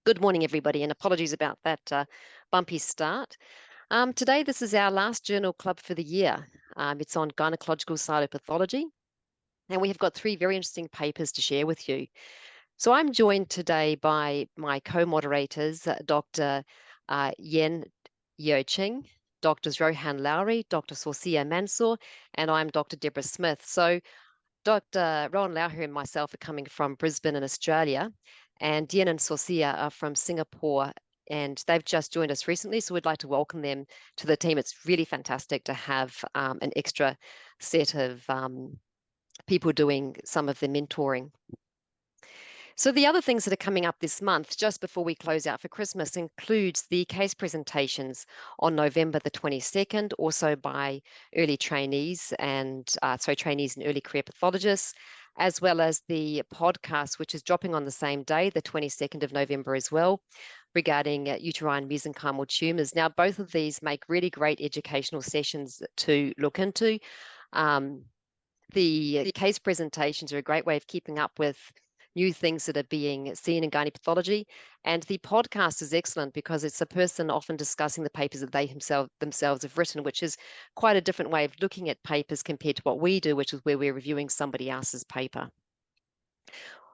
Good morning, everybody, and apologies about that bumpy start. Today, this is our last journal club for the year. It's on gynecological cytopathology, and we have got three very interesting papers to share with you. So I'm joined today by my co-moderators, Dr. Yen Yoqing, Drs. Rohan Lourie, Dr. Sorcia Mansour, and I'm Dr. Deborah Smith. So Dr. Rohan Lourie and myself are coming from Brisbane in Australia, and Diagn and Sorcia are from Singapore, and they've just joined us recently, so we'd like to welcome them to the team. It's really fantastic to have an extra set of people doing some of the mentoring. So the other things that are coming up this month, just before we close out for Christmas, includes the case presentations on November the 22nd, also by early trainees and trainees and early career pathologists, as well as the podcast, which is dropping on the same day, the 22nd of November as well, regarding uterine mesenchymal tumors. Now, both of these make really great educational sessions to look into. The case presentations are a great way of keeping up with new things that are being seen in gynae pathology. And the podcast is excellent because it's a person often discussing the papers that they themselves have written, which is quite a different way of looking at papers compared to what we do, which is where we're reviewing somebody else's paper.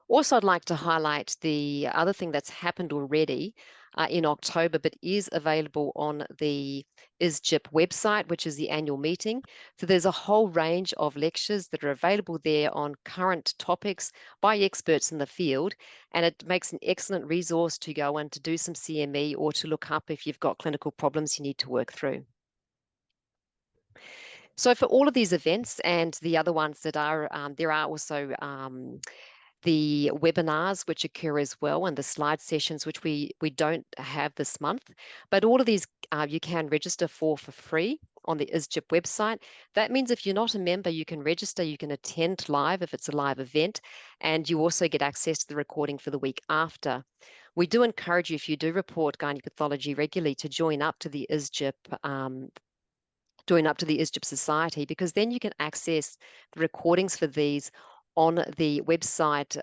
Also, I'd like to highlight the other thing that's happened already in October, but is available on the ISGyP website, which is the annual meeting. So there's a whole range of lectures that are available there on current topics by experts in the field, and it makes an excellent resource to go and to do some CME or to look up if you've got clinical problems you need to work through. So for all of these events and the other ones that are, there are also the webinars which occur as well, and the slide sessions which we don't have this month, but all of these you can register for free on the ISGyP website. That means if you're not a member, you can register, you can attend live if it's a live event, and you also get access to the recording for the week after. We do encourage you, if you do report gynae pathology regularly, to join up to the ISGyP Society, because then you can access the recordings for these on the website,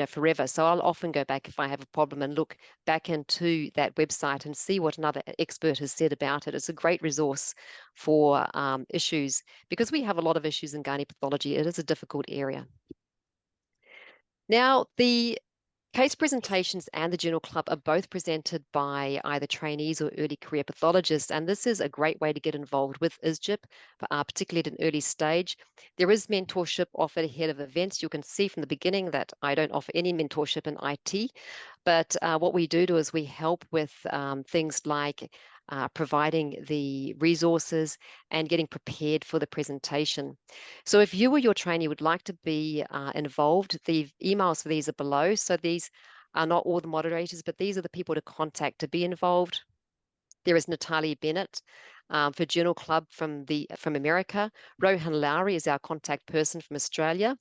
forever. So I'll often go back if I have a problem and look back into that website and see what another expert has said about it. It's a great resource for issues, because we have a lot of issues in gynae pathology. It is a difficult area. Now, the case presentations and the journal club are both presented by either trainees or early career pathologists, and this is a great way to get involved with ISGyP, particularly at an early stage. There is mentorship offered ahead of events. You can see from the beginning that I don't offer any mentorship in IT, but what we do is we help with things like providing the resources and getting prepared for the presentation. So if you or your trainee would like to be involved, the emails for these are below. So these are not all the moderators, but these are the people to contact to be involved. There is Natalie Bennett for Journal Club from America. Rohan Lourie is our contact person from Australia.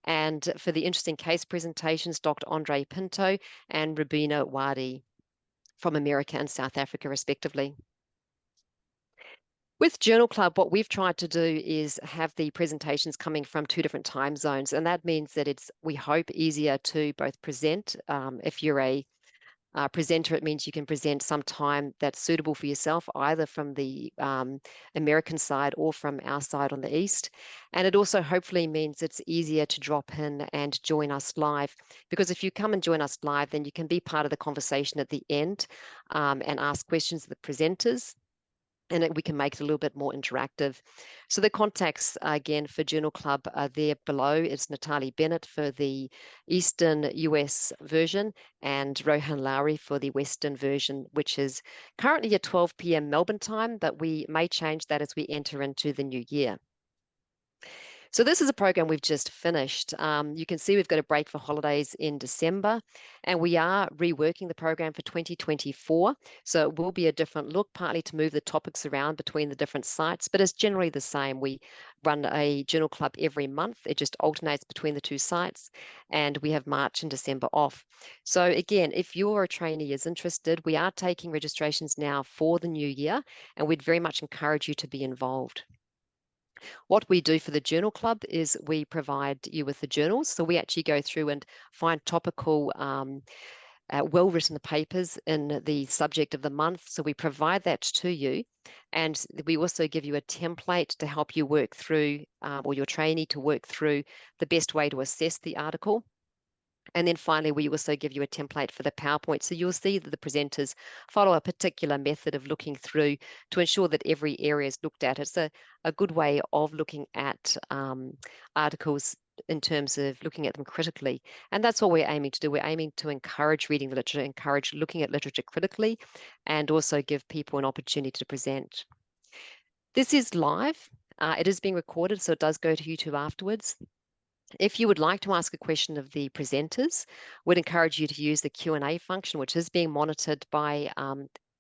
And for the interesting case presentations, Dr. Andre Pinto and Rubina Wadi from America and South Africa, respectively. With Journal Club, what we've tried to do is have the presentations coming from 2 different time zones, and that means that it's, we hope, easier to both present. If you're a presenter, it means you can present some time that's suitable for yourself, either from the American side or from our side on the East. And it also hopefully means it's easier to drop in and join us live, because if you come and join us live, then you can be part of the conversation at the end and ask questions of the presenters, and we can make it a little bit more interactive. So the contacts, again, for Journal Club are there below. It's Natalie Bennett for the Eastern US version and Rohan Lourie for the Western version, which is currently at 12 p.m. Melbourne time, but we may change that as we enter into the new year. So this is a program we've just finished. You can see we've got a break for holidays in December, and we are reworking the program for 2024. So it will be a different look, partly to move the topics around between the different sites, but it's generally the same. We run a journal club every month. It just alternates between the 2 sites, and we have March and December off. So again, if you're a trainee is interested, we are taking registrations now for the new year, and we'd very much encourage you to be involved. What we do for the Journal Club is we provide you with the journals. So we actually go through and find topical well-written papers in the subject of the month. So we provide that to you. And we also give you a template to help you work through, or your trainee to work through the best way to assess the article. And then finally, we also give you a template for the PowerPoint. So you'll see that the presenters follow a particular method of looking through to ensure that every area is looked at. It's a good way of looking at articles in terms of looking at them critically. And that's what we're aiming to do. We're aiming to encourage reading the literature, encourage looking at literature critically, and also give people an opportunity to present. This is live. It is being recorded, so it does go to YouTube afterwards. If you would like to ask a question of the presenters, we'd encourage you to use the Q&A function, which is being monitored by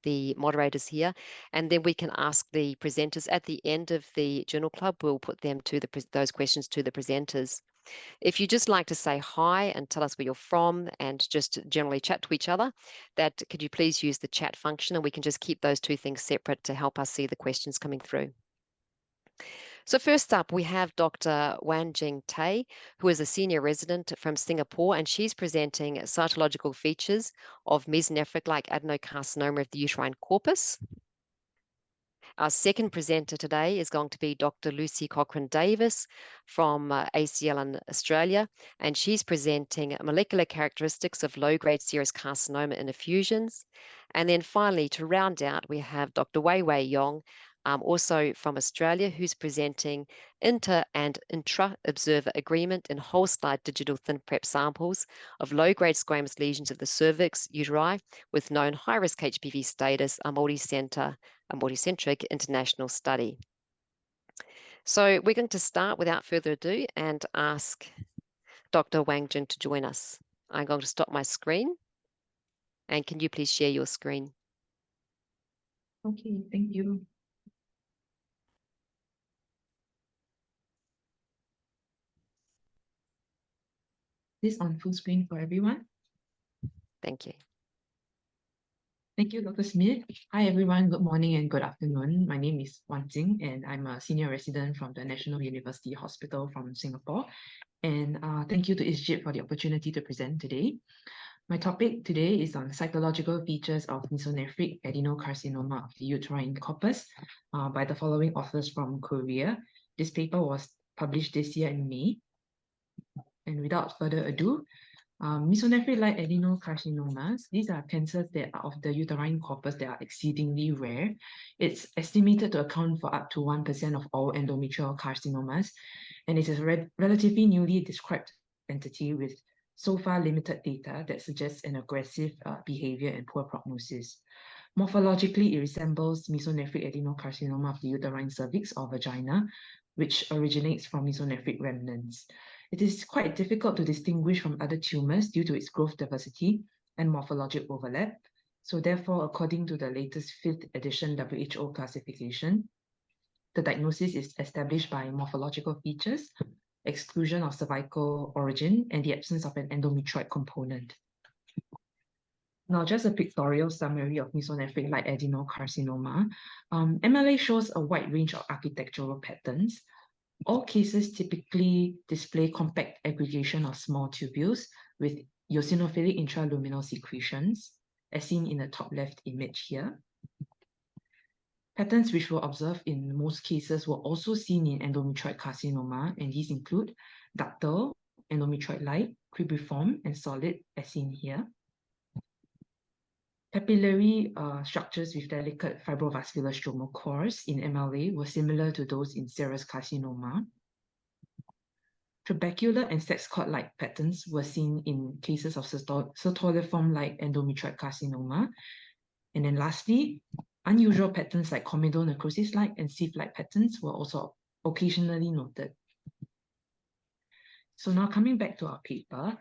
the moderators here. And then we can ask the presenters at the end of the Journal Club. We'll put them to those questions to the presenters. If you just like to say hi and tell us where you're from and just generally chat to each other, could you please use the chat function, and we can just keep those two things separate to help us see the questions coming through. So first up, we have Dr. Wan Jing, who is a senior resident from Singapore, and she's presenting cytological features of mesonephric-like adenocarcinoma of the uterine corpus. Our second presenter today is going to be Dr. Cochrane Davis from ACL in Australia, and she's presenting molecular characteristics of low-grade serous carcinoma in effusions. And then finally, to round out, we have Dr. Wei Wei Yong, also from Australia, who's presenting inter- and intra-observer agreement in whole slide digital ThinPrep samples of low-grade squamous lesions of the cervix, uteri, with known high-risk HPV status, a multicentric international study. So we're going to start without further ado and ask Dr. Wan Jing to join us. I'm going to stop my screen. And can you please share your screen? Okay, thank you. This on full screen for everyone. Thank you. Thank you, Dr. Smith. Hi, everyone. Good morning and good afternoon. My name is Wan Jing, and I'm a senior resident from the National University Hospital from Singapore. And thank you to ISGyP for the opportunity to present today. My topic today is on cytological features of mesonephric adenocarcinoma of the uterine corpus by the following authors from Korea. This paper was published this year in May. And without further ado, mesonephric-like adenocarcinomas, these are cancers that are of the uterine corpus that are exceedingly rare. It's estimated to account for up to 1% of all endometrial carcinomas, and it is a relatively newly described entity with so far limited data that suggests an aggressive behavior and poor prognosis. Morphologically, it resembles mesonephric adenocarcinoma of the uterine cervix or vagina, which originates from mesonephric remnants. It is quite difficult to distinguish from other tumors due to its growth diversity and morphologic overlap. So therefore, according to the latest 5th edition WHO classification, the diagnosis is established by morphological features, exclusion of cervical origin, and the absence of an endometrioid component. Now, just a pictorial summary of mesonephric-like adenocarcinoma. MLA shows a wide range of architectural patterns. All cases typically display compact aggregation of small tubules with eosinophilic intraluminal secretions, as seen in the top left image here. Patterns which were observed in most cases were also seen in endometrioid carcinoma, and these include ductal, endometrioid-like, cribriform, and solid, as seen here. Papillary structures with delicate fibrovascular stromal cores in MLA were similar to those in serous carcinoma. Trabecular and sex cord-like patterns were seen in cases of certuliform-like endometrioid carcinoma. And then lastly, unusual patterns like comedonal necrosis-like and sieve-like patterns were also occasionally noted. So now coming back to our paper,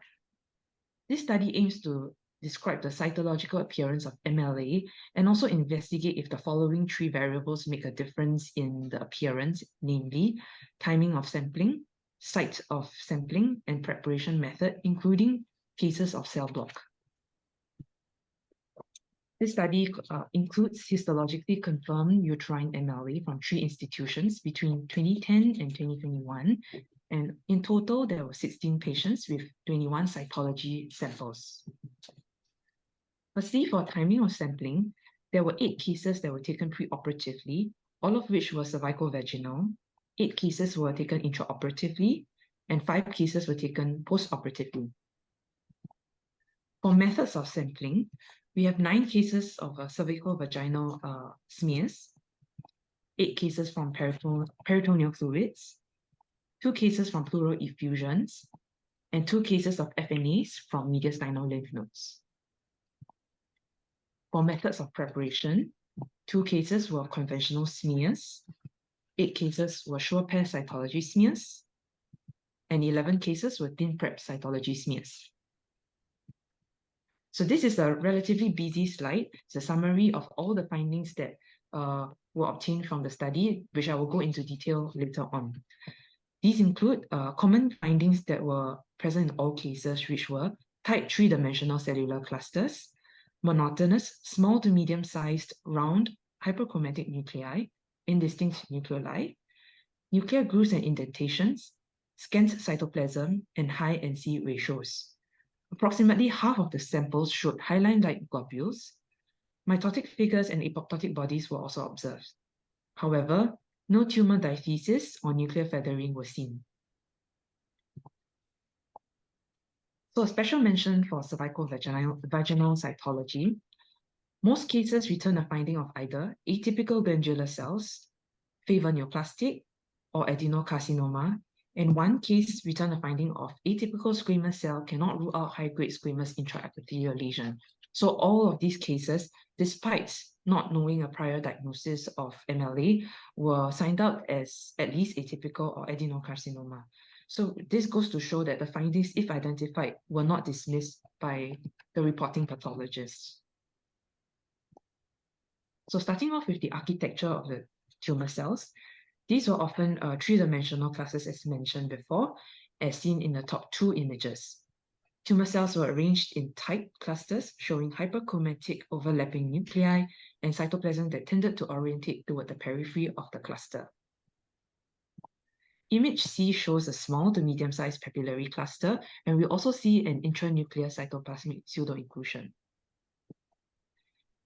this study aims to describe the cytological appearance of MLA and also investigate if the following 3 variables make a difference in the appearance, namely timing of sampling, site of sampling, and preparation method, including cases of cell block. This study includes histologically confirmed uterine MLA from 3 institutions between 2010 and 2021. And in total, there were 16 patients with 21 cytology samples. Firstly, for timing of sampling, there were 8 cases that were taken preoperatively, all of which were cervical-vaginal. 8 cases were taken intraoperatively, and 5 cases were taken postoperatively. For methods of sampling, we have 9 cases of cervical-vaginal smears, 8 cases from peritoneal fluids, 2 cases from pleural effusions, and 2 cases of FNAs from mediastinal lymph nodes. For methods of preparation, 2 cases were conventional smears, 8 cases were sure-pair cytology smears, and 11 cases were ThinPrep cytology smears. So this is a relatively busy slide. It's a summary of all the findings that were obtained from the study, which I will go into detail later on. These include common findings that were present in all cases, which were tight 3-dimensional cellular clusters, monotonous, small to medium-sized, round, hyperchromatic nuclei, indistinct nucleoli, nuclear grooves and indentations, scant cytoplasm, and high NC ratios. Approximately half of the samples showed hyaline-like globules. Mitotic figures and apoptotic bodies were also observed. However, no tumor diathesis or nuclear feathering was seen. So a special mention for cervical-vaginal cytology. Most cases return a finding of either atypical glandular cells, favor neoplastic, or adenocarcinoma, and 1 case returned a finding of atypical squamous cell cannot rule out high-grade squamous intraepithelial lesion. So all of these cases, despite not knowing a prior diagnosis of MLA, were signed out as at least atypical or adenocarcinoma. So this goes to show that the findings, if identified, were not dismissed by the reporting pathologists. So starting off with the architecture of the tumor cells, these were often 3-dimensional clusters as mentioned before, as seen in the top 2 images. Tumor cells were arranged in tight clusters showing hyperchromatic overlapping nuclei and cytoplasm that tended to orientate toward the periphery of the cluster. Image C shows a small to medium-sized papillary cluster, and we also see an intranuclear cytoplasmic pseudo-inclusion.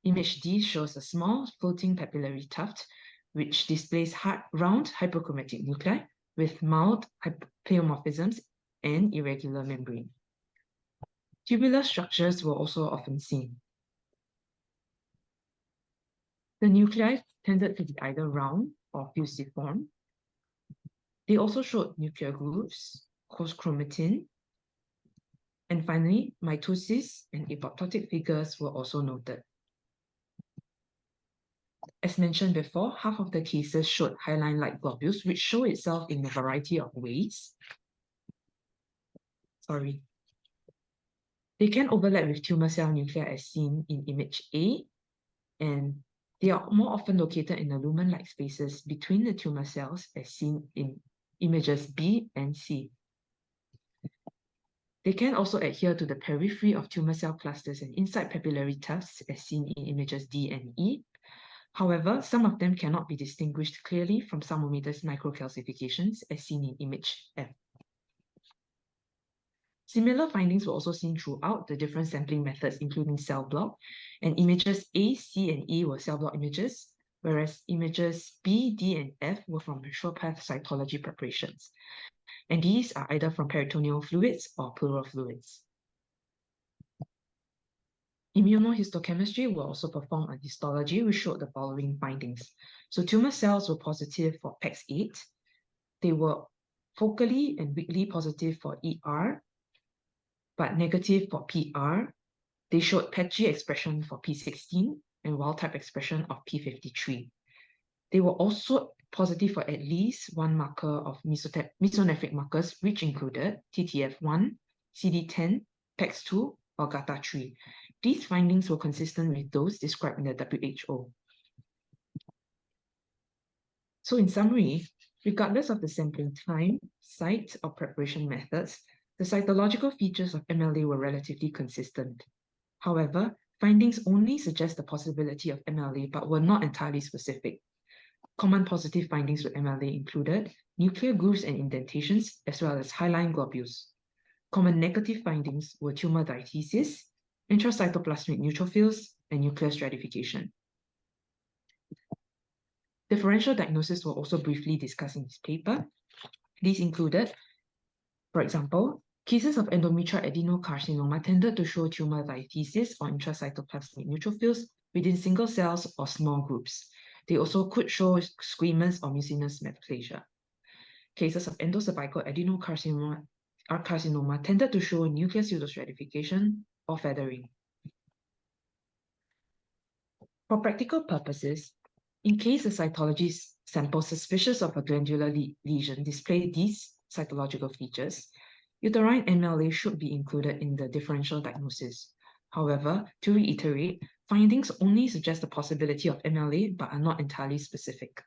Image D shows a small floating papillary tuft, which displays round hyperchromatic nuclei with mild pleomorphisms and irregular membrane. Tubular structures were also often seen. The nuclei tended to be either round or fusiform. They also showed nuclear grooves, chromatin, and finally, mitosis and apoptotic figures were also noted. As mentioned before, half of the cases showed hyaline-like globules, which show itself in a variety of ways. They can overlap with tumor cell nuclei as seen in image A, and they are more often located in the lumen-like spaces between the tumor cells as seen in images B and C. They can also adhere to the periphery of tumor cell clusters and inside papillary tufts as seen in images D and E. However, some of them cannot be distinguished clearly from psalmomatous microcalcifications as seen in image F. Similar findings were also seen throughout the different sampling methods, including cell block, and images A, C, and E were cell block images, whereas images B, D, and F were from sure-pair cytology preparations. And these are either from peritoneal fluids or pleural fluids. Immunohistochemistry will also perform on histology, which showed the following findings. So tumor cells were positive for PEX8. They were focally and weakly positive for ER, but negative for PR. They showed patchy expression for P16 and wild-type expression of P53. They were also positive for at least 1 marker of mesonephric markers, which included TTF1, CD10, PEX2, or GATA3. These findings were consistent with those described in the WHO. So in summary, regardless of the sampling time, site, or preparation methods, the cytological features of MLA were relatively consistent. However, findings only suggest the possibility of MLA but were not entirely specific. Common positive findings with MLA included nuclear grooves and indentations, as well as hyaline globules. Common negative findings were tumor diathesis, intracytoplasmic neutrophils, and nuclear stratification. Differential diagnoses were also briefly discussed in this paper. These included, for example, cases of endometrial adenocarcinoma tended to show tumor diathesis or intracytoplasmic neutrophils within single cells or small groups. They also could show squamous or mucinous metaplasia. Cases of endocervical adenocarcinoma tended to show nuclear pseudostratification or feathering. For practical purposes, in case the cytology sample suspicious of a glandular lesion display these cytological features, uterine MLA should be included in the differential diagnosis. However, to reiterate, findings only suggest the possibility of MLA but are not entirely specific.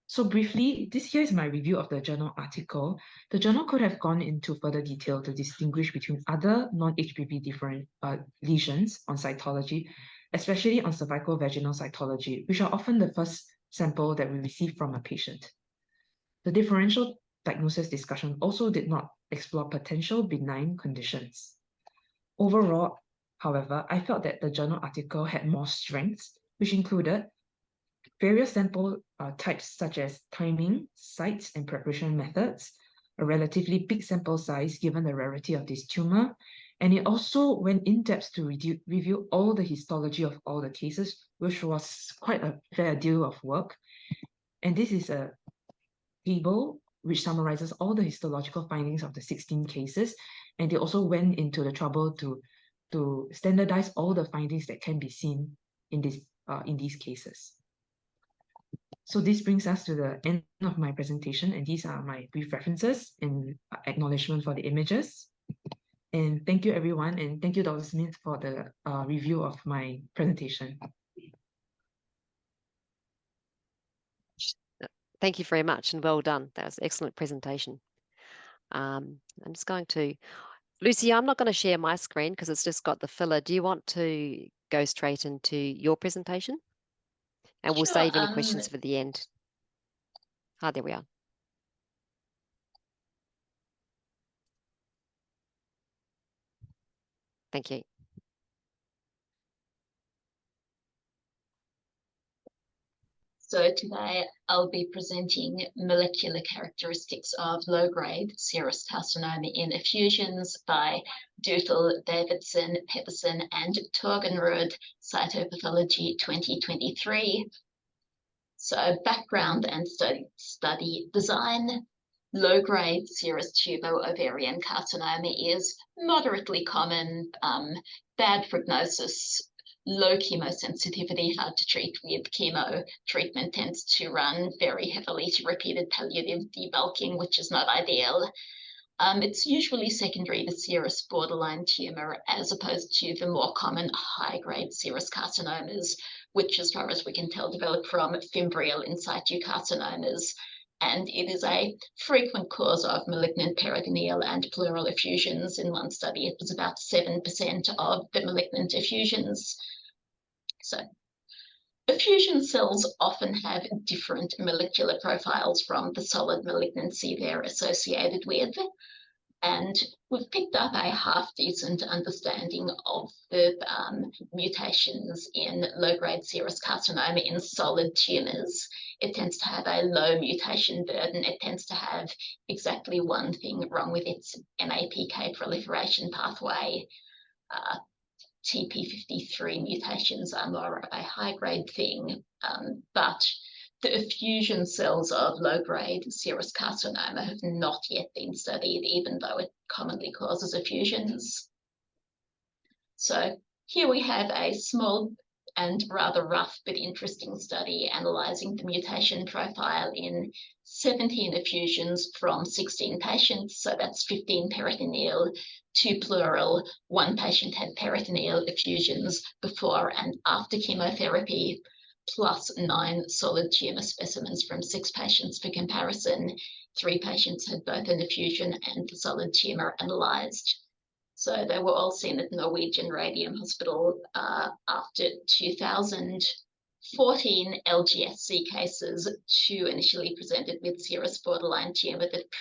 So briefly, here is my review of the journal article. The journal could have gone into further detail to distinguish between other non-HPV different lesions on cytology, especially on cervical vaginal cytology, which are often the first sample that we receive from a patient. The differential diagnosis discussion also did not explore potential benign conditions. Overall, however, I felt that the journal article had more strengths, which included various sample types such as timing, sites, and preparation methods, a relatively big sample size given the rarity of this tumor, and it also went in depth to review all the histology of all the cases, which was quite a fair deal of work. And this is a table which summarizes all the histological findings of the 16 cases, and they also went into the trouble to standardize all the findings that can be seen in these cases. So this brings us to the end of my presentation, and these are my brief references and acknowledgement for the images. And thank you, everyone, and thank you, Dr. Smith, for the review of my presentation. Thank you very much, and well done. That was an excellent presentation. I'm just going to, Lucy, I'm not going to share my screen because it's just got the filler. Do you want to go straight into your presentation? And we'll save any questions for the end. Ah, there we are. Thank you. So today I'll be presenting molecular characteristics of low-grade serous carcinoma in effusions by Doutel, Davison, Petersen, and Torgunrud Cytopathology 2023. So background and study design. Low-grade serous tubo-ovarian carcinoma is moderately common, bad prognosis, low chemosensitivity, hard to treat with chemo. Treatment tends to run very heavily to repeated palliative debulking, which is not ideal. It's usually secondary to serous borderline tumor, as opposed to the more common high-grade serous carcinomas, which, as far as we can tell, develop from fimbrial in situ carcinomas. And it is a frequent cause of malignant peritoneal and pleural effusions. In one study, it was about 7% of the malignant effusions. So effusion cells often have different molecular profiles from the solid malignancy they're associated with. And we've picked up a half-decent understanding of the mutations in low-grade serous carcinoma in solid tumours. It tends to have a low mutation burden. It tends to have exactly one thing wrong with its MAPK proliferation pathway. TP53 mutations are more of a high-grade thing, but the effusion cells of low-grade serous carcinoma have not yet been studied, even though it commonly causes effusions. So here we have a small and rather rough but interesting study analysing the mutation profile in 17 effusions from 16 patients. So that's 15 peritoneal, 2 pleural. 1 patient had peritoneal effusions before and after chemotherapy, plus 9 solid tumour specimens from 6 patients for comparison. 3 patients had both an effusion and the solid tumour analysed. So they were all seen at Norwegian Radium Hospital after 2014 LGSC cases. 2 initially presented with serous borderline tumour that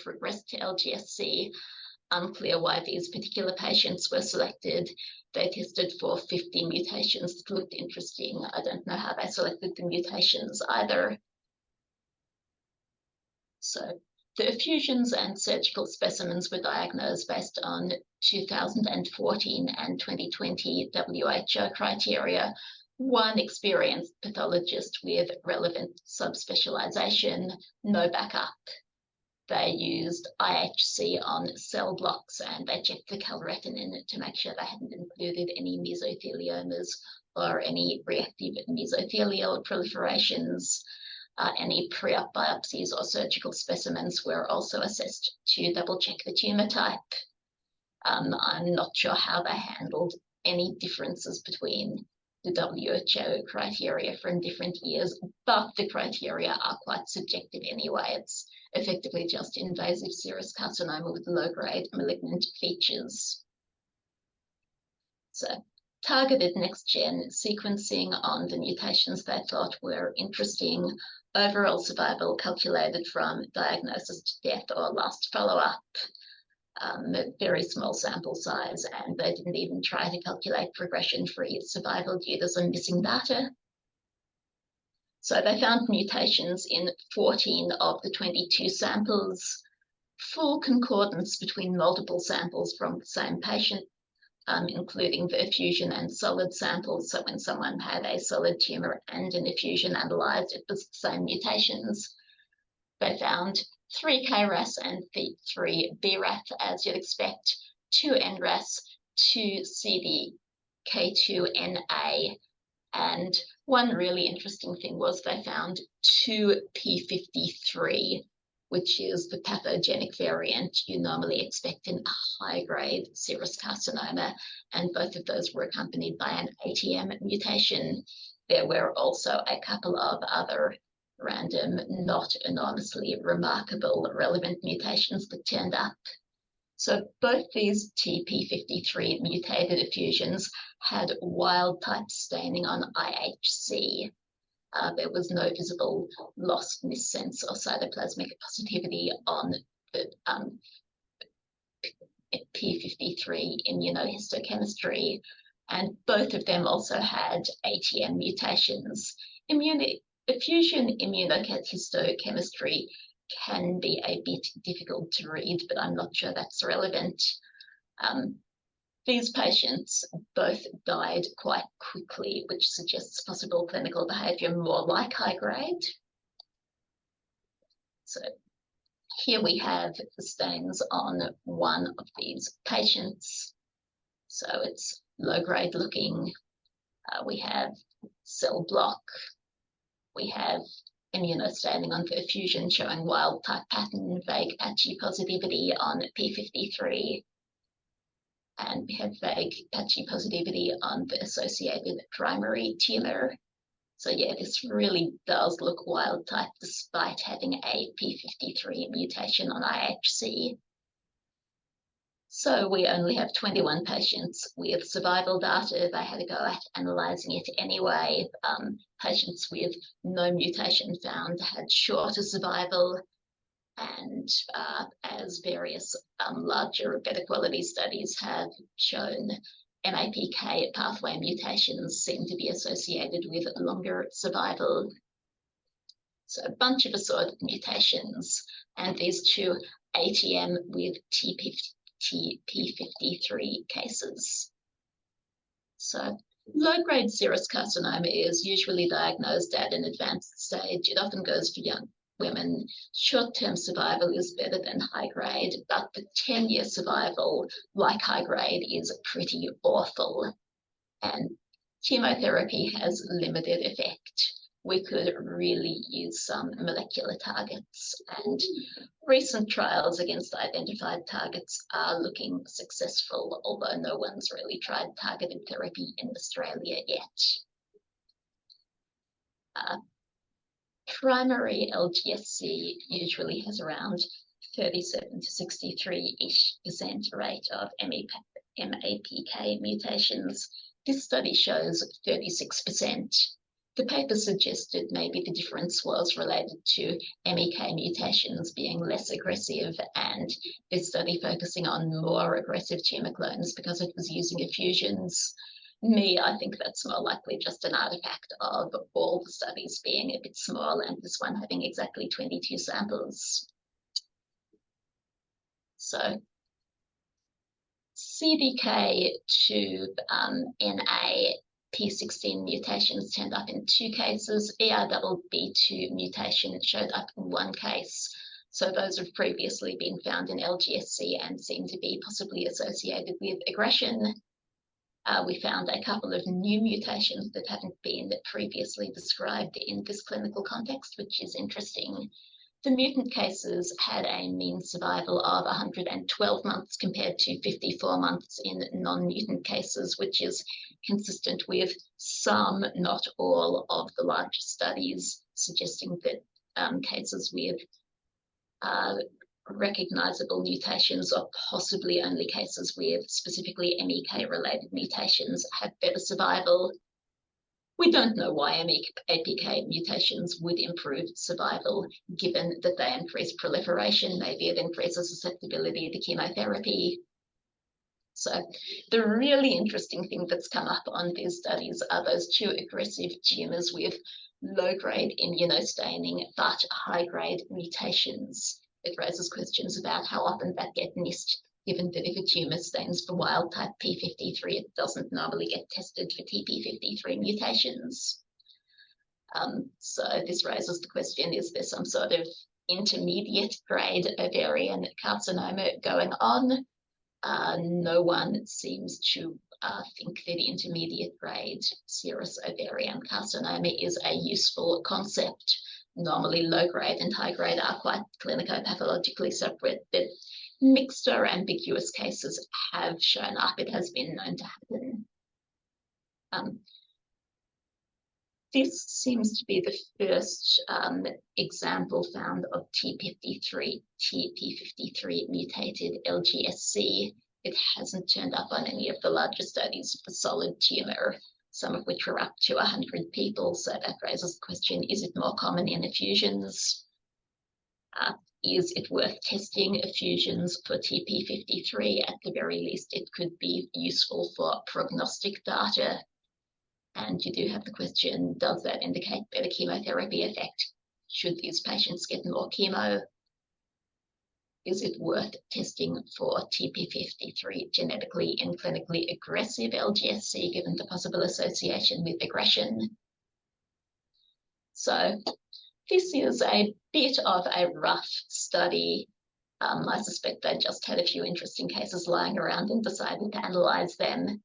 progressed to LGSC. unclear why these particular patients were selected. They tested for 50 mutations that looked interesting. I don't know how they selected the mutations either. So the effusions and surgical specimens were diagnosed based on 2014 and 2020 WHO criteria. One experienced pathologist with relevant subspecialization, no backup. They used IHC on cell blocks and they checked the calretin to make sure they hadn't included any mesotheliomas or any reactive mesothelial proliferations. Any pre-op biopsies or surgical specimens were also assessed to double check the tumor type. I'm not sure how they handled any differences between the WHO criteria from different years, but the criteria are quite subjective anyway. It's effectively just invasive serous carcinoma with low-grade malignant features. So targeted next-gen sequencing on the mutations they thought were interesting, overall survival calculated from diagnosis to death or last follow-up, very small sample size, and they didn't even try to calculate progression-free survival due to some missing data. So they found mutations in 14 of the 22 samples, full concordance between multiple samples from the same patient, including the effusion and solid samples. So when someone had a solid tumor and an effusion analyzed, it was the same mutations. They found 3 KRAS and 3 BRAF, as you'd expect, 2 NRAS, 2 CDK2NA, and one really interesting thing was they found 2 P53, which is the pathogenic variant you normally expect in a high-grade serous carcinoma, and both of those were accompanied by an ATM mutation. There were also a couple of other random, not enormously remarkable relevant mutations that turned up. So both these TP53 mutated effusions had wild-type staining on IHC. There was no visible loss, missense, or cytoplasmic positivity on the P53 immunohistochemistry, and both of them also had ATM mutations. Effusion immunohistochemistry can be a bit difficult to read, but I'm not sure that's relevant. These patients both died quite quickly, which suggests possible clinical behaviour more like high grade. So here we have the stains on one of these patients. So it's low grade looking. We have cell block. We have immunostaining on the effusion showing wild type pattern, vague patchy positivity on P53. And we have vague patchy positivity on the associated primary tumour. So yeah, this really does look wild type despite having a P53 mutation on IHC. So we only have 21 patients with survival data. They had to go at analysing it anyway. Patients with no mutation found had shorter survival, and as various larger, better quality studies have shown, MAPK pathway mutations seem to be associated with longer survival. So a bunch of assorted mutations, and these 2 ATM with TP53 cases. So low-grade serous carcinoma is usually diagnosed at an advanced stage. It often goes for young women. Short-term survival is better than high-grade, but the 10-year survival, like high-grade, is pretty awful. And chemotherapy has limited effect. We could really use some molecular targets, and recent trials against identified targets are looking successful, although no one's really tried targeted therapy in Australia yet. Primary LGSC usually has around 37 to 63-ish% rate of MAPK mutations. This study shows 36%. The paper suggested maybe the difference was related to MEK mutations being less aggressive, and this study focusing on more aggressive tumor clones because it was using effusions. I think that's more likely just an artifact of all the studies being a bit small and this one having exactly 22 samples. So CDK2 NA P16 mutations turned up in 2 cases. ERBB2 mutation showed up in 1 case. So those have previously been found in LGSC and seem to be possibly associated with aggression. We found a couple of new mutations that haven't been previously described in this clinical context, which is interesting. The mutant cases had a mean survival of 112 months compared to 54 months in non-mutant cases, which is consistent with some, not all, of the larger studies, suggesting that cases with recognizable mutations, or possibly only cases with specifically MEK-related mutations, have better survival. We don't know why APK mutations would improve survival, given that they increase proliferation. Maybe it increases susceptibility to chemotherapy. So the really interesting thing that's come up on these studies are those 2 aggressive tumors with low-grade immunostaining but high-grade mutations. It raises questions about how often that gets missed, given that if a tumor stains for wild-type P53, it doesn't normally get tested for TP53 mutations. So this raises the question, is there some sort of intermediate grade ovarian carcinoma going on? No one seems to think that intermediate grade serous ovarian carcinoma is a useful concept. Normally low-grade and high-grade are quite clinico-pathologically separate, but mixed or ambiguous cases have shown up. It has been known to happen. This seems to be the first example found of TP53 mutated LGSC. It hasn't turned up on any of the larger studies for solid tumor, some of which were up to 100 people. So that raises the question, is it more common in effusions? Is it worth testing effusions for TP53? At the very least, it could be useful for prognostic data. And you do have the question, does that indicate better chemotherapy effect? Should these patients get more chemo? Is it worth testing for TP53 genetically in clinically aggressive LGSC, given the possible association with aggression? So this is a bit of a rough study. I suspect they just had a few interesting cases lying around and decided to analyze them.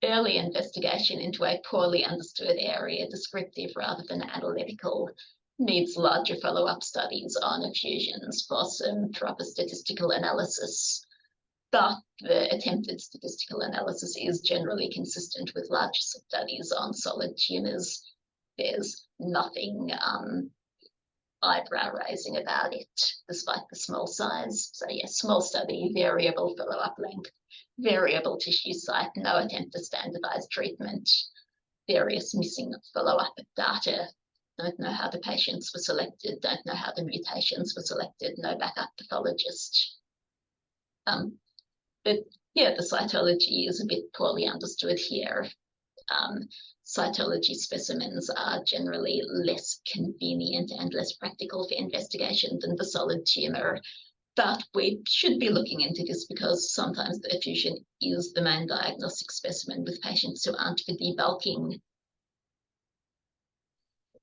Early investigation into a poorly understood area, descriptive rather than analytical, needs larger follow-up studies on effusions for some proper statistical analysis. But the attempted statistical analysis is generally consistent with larger studies on solid tumors. There's nothing eyebrow-raising about it, despite the small size. So yes, small study, variable follow-up length, variable tissue site, no attempt to standardize treatment, various missing follow-up data. Don't know how the patients were selected, don't know how the mutations were selected, no backup pathologist. But yeah, the cytology is a bit poorly understood here. Cytology specimens are generally less convenient and less practical for investigation than the solid tumor. But we should be looking into this because sometimes the effusion is the main diagnostic specimen with patients who aren't for debulking.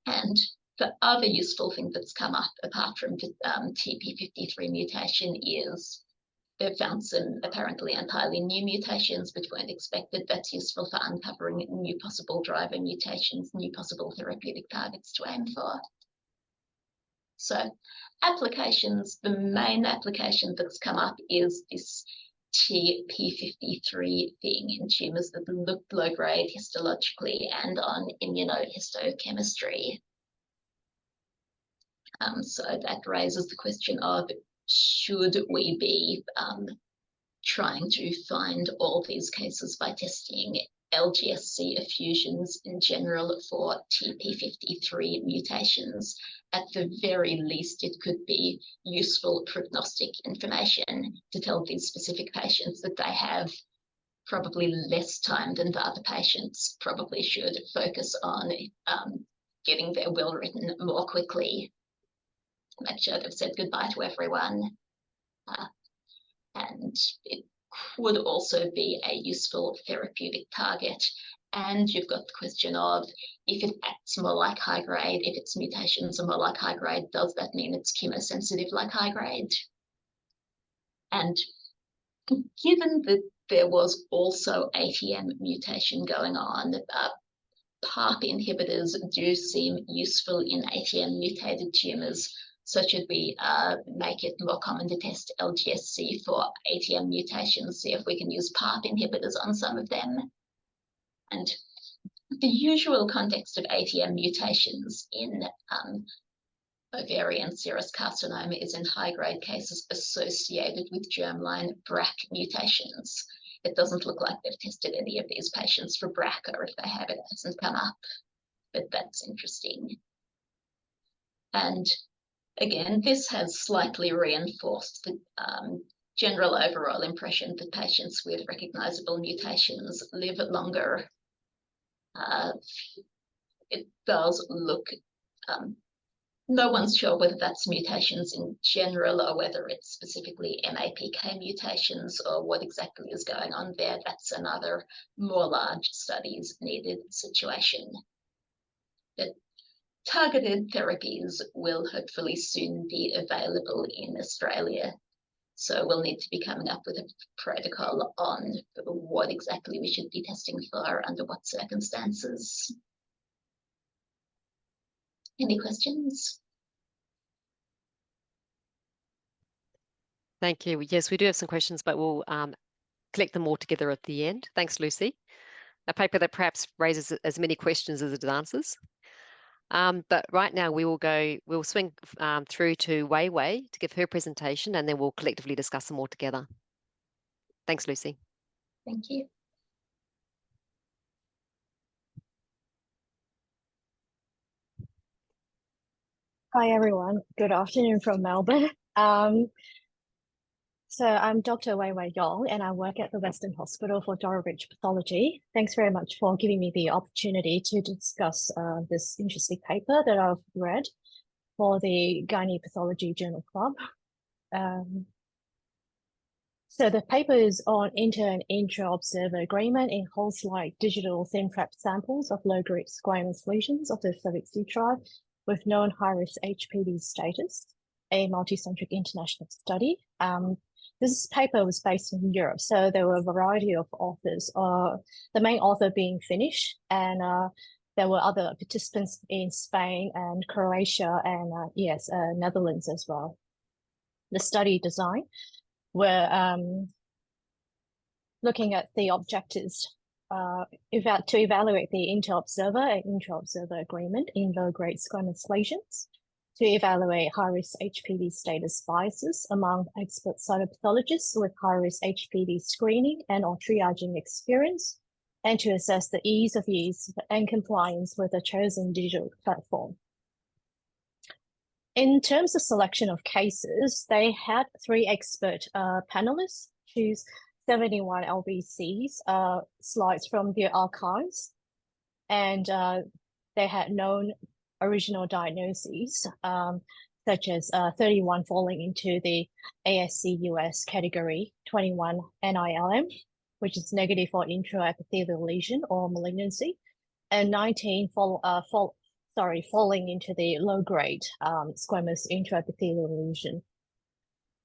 And the other useful thing that's come up apart from TP53 mutation is they've found some apparently entirely new mutations which weren't expected. That's useful for uncovering new possible driver mutations, new possible therapeutic targets to aim for. So applications, the main application that's come up is this TP53 thing in tumours that look low-grade histologically and on immunohistochemistry. So that raises the question of, should we be trying to find all these cases by testing LGSC effusions in general for TP53 mutations. At the very least, it could be useful prognostic information to tell these specific patients that they have probably less time than the other patients, probably should focus on getting their will written more quickly, make sure they've said goodbye to everyone. And it could also be a useful therapeutic target. And you've got the question of, if it acts more like high grade, if its mutations are more like high grade, does that mean it's chemosensitive like high grade? And given that there was also ATM mutation going on, PARP inhibitors do seem useful in ATM mutated tumours. So should we make it more common to test LGSC for ATM mutations, see if we can use PARP inhibitors on some of them? And the usual context of ATM mutations in ovarian serous carcinoma is in high-grade cases associated with germline BRCA mutations. It doesn't look like they've tested any of these patients for BRCA, or if they have, it hasn't come up, but that's interesting. And again, this has slightly reinforced the general overall impression that patients with recognizable mutations live longer. It does look, no one's sure whether that's mutations in general or whether it's specifically MAPK mutations or what exactly is going on there. That's another more large studies needed situation. But targeted therapies will hopefully soon be available in Australia. So we'll need to be coming up with a protocol on what exactly we should be testing for under what circumstances. Any questions? Thank you. Yes, we do have some questions, but we'll collect them all together at the end. Thanks, Lucy. A paper that perhaps raises as many questions as it answers. But right now we'll swing through to Wei Wei to give her presentation, and then we'll collectively discuss them all together. Thanks, Lucy. Thank you. Hi, everyone. Good afternoon from Melbourne. So I'm Dr. Wei Wei Yong, and I work at the Western Hospital for Torgunrud Pathology. Thanks very much for giving me the opportunity to discuss this interesting paper that I've read for the Gynae Pathology Journal Club. So the paper is on inter and intra-observer agreement in whole slide digital ThinPrep samples of low-grade squamous lesions of the cervix uteri with known high-risk HPV status, a multicentric international study. This paper was based in Europe, so there were a variety of authors, the main author being Finnish, and there were other participants in Spain and Croatia and Netherlands as well. The study design, we're looking at the objectives to evaluate the inter-observer and intra-observer agreement in low-grade squamous lesions, to evaluate high-risk HPV status biases among expert cytopathologists with high-risk HPV screening and or triaging experience, and to assess the ease of use and compliance with the chosen digital platform. In terms of selection of cases, they had 3 expert panelists choose 71 LBCs slides from their archives, and they had known original diagnoses, such as 31 falling into the ASC-US category, 21 NILM, which is negative for intraepithelial lesion or malignancy, and 19 falling into the low-grade squamous intraepithelial lesion.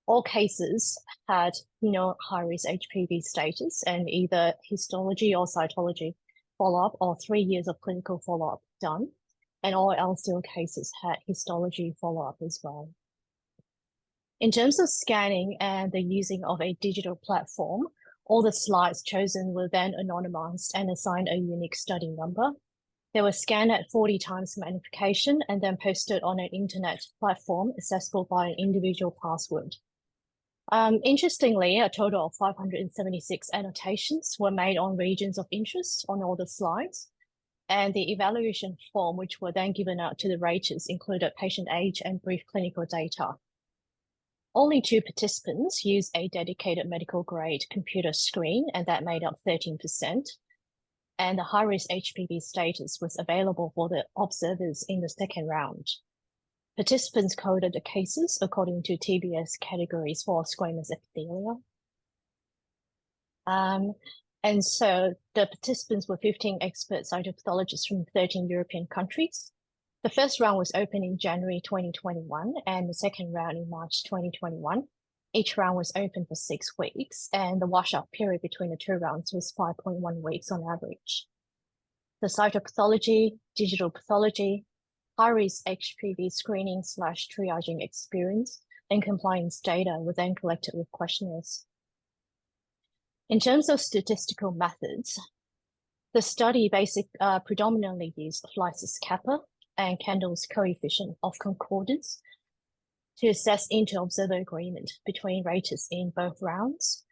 All cases had no high-risk HPV status and either histology or cytology follow-up or 3 years of clinical follow-up done. And all LCL cases had histology follow-up as well. In terms of scanning and the using of a digital platform, all the slides chosen were then anonymized and assigned a unique study number. They were scanned at 40 times magnification and then posted on an internet platform accessible by an individual password. Interestingly, a total of 576 annotations were made on regions of interest on all the slides. And the evaluation form, which were then given out to the raters, included patient age and brief clinical data. Only 2 participants used a dedicated medical grade computer screen, and that made up 13%. And the high-risk HPV status was available for the observers in the second round. Participants coded the cases according to TBS categories for squamous epithelial. And so the participants were 15 expert cytopathologists from 13 European countries. The first round was open in January 2021 and the second round in March 2021. Each round was open for 6 weeks, and the washout period between the 2 rounds was 5.1 weeks on average. The cytopathology, digital pathology, high-risk HPV screening/triaging experience, and compliance data were then collected with questionnaires. In terms of statistical methods, the study predominantly used Fleiss kappa and Kendall's coefficient of concordance to assess inter-observer agreement between raters in both rounds.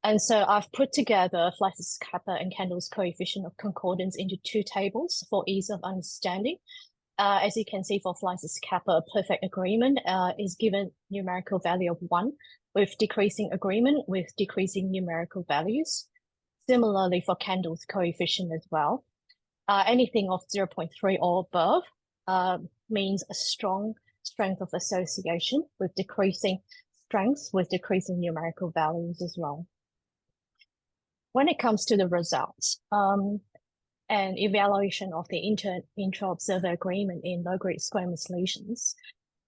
And so I've put together Fleiss kappa and Kendall's coefficient of concordance into 2 tables for ease of understanding. As you can see, for Fleiss kappa, perfect agreement is given numerical value of 1, with decreasing agreement with decreasing numerical values. Similarly for Kendall's coefficient as well. Anything of 0.3 or above means a strong strength of association, with decreasing strengths with decreasing numerical values as well. When it comes to the results, and evaluation of the intra-observer agreement in low-grade squamous lesions,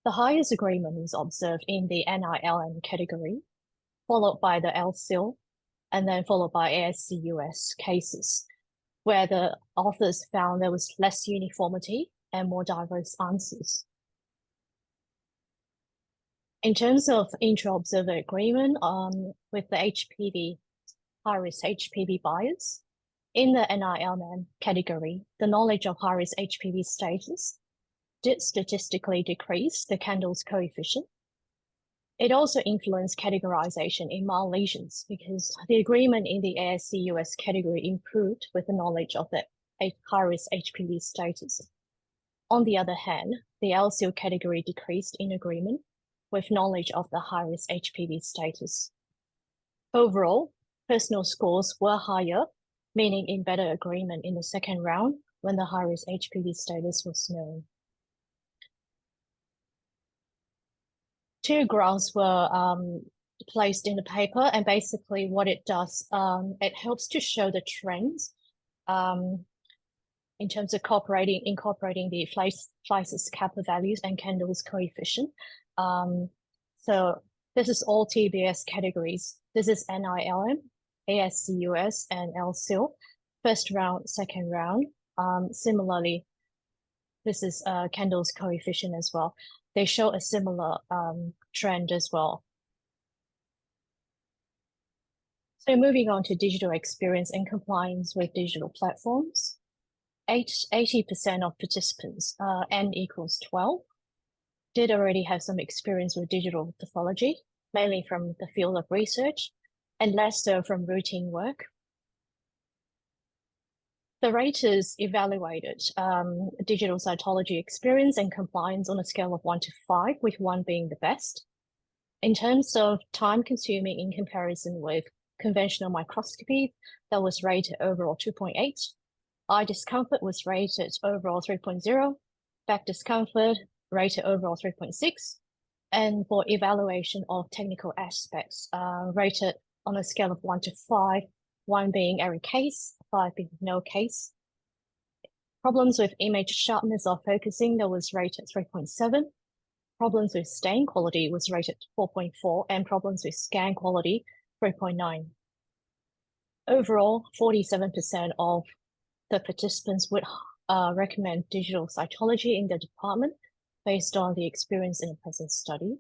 the highest agreement is observed in the NILM category, followed by the LCIL, and then followed by ASCUS cases, where the authors found there was less uniformity and more diverse answers. In terms of intra-observer agreement with the HPV, high-risk HPV bias, in the NILM category, the knowledge of high-risk HPV status did statistically decrease the Kendall's coefficient. It also influenced categorization in mild lesions because the agreement in the ASCUS category improved with the knowledge of the high-risk HPV status. On the other hand, the LCIL category decreased in agreement with knowledge of the high-risk HPV status. Overall, personal scores were higher, meaning in better agreement in the second round when the high-risk HPV status was known. 2 graphs were placed in the paper, and basically what it does, it helps to show the trends in terms of incorporating the Fleiss kappa values and Kendall's coefficient. So this is all TBS categories. This is NILM, ASCUS, and LCIL, first round, second round. Similarly, this is Kendall's coefficient as well. They show a similar trend as well. So moving on to digital experience and compliance with digital platforms, 80% of participants, N equals 12, did already have some experience with digital pathology, mainly from the field of research, and less so from routine work. The raters evaluated digital cytology experience and compliance on a scale of 1 to 5, with 1 being the best. In terms of time consuming in comparison with conventional microscopy, that was rated overall 2.8. Eye discomfort was rated overall 3.0. Back discomfort rated overall 3.6. And for evaluation of technical aspects, rated on a scale of 1 to 5, 1 being every case, 5 being no case. Problems with image sharpness or focusing, that was rated 3.7. Problems with stain quality was rated 4.4, and problems with scan quality 3.9. Overall, 47% of the participants would recommend digital cytology in their department based on the experience in the present study.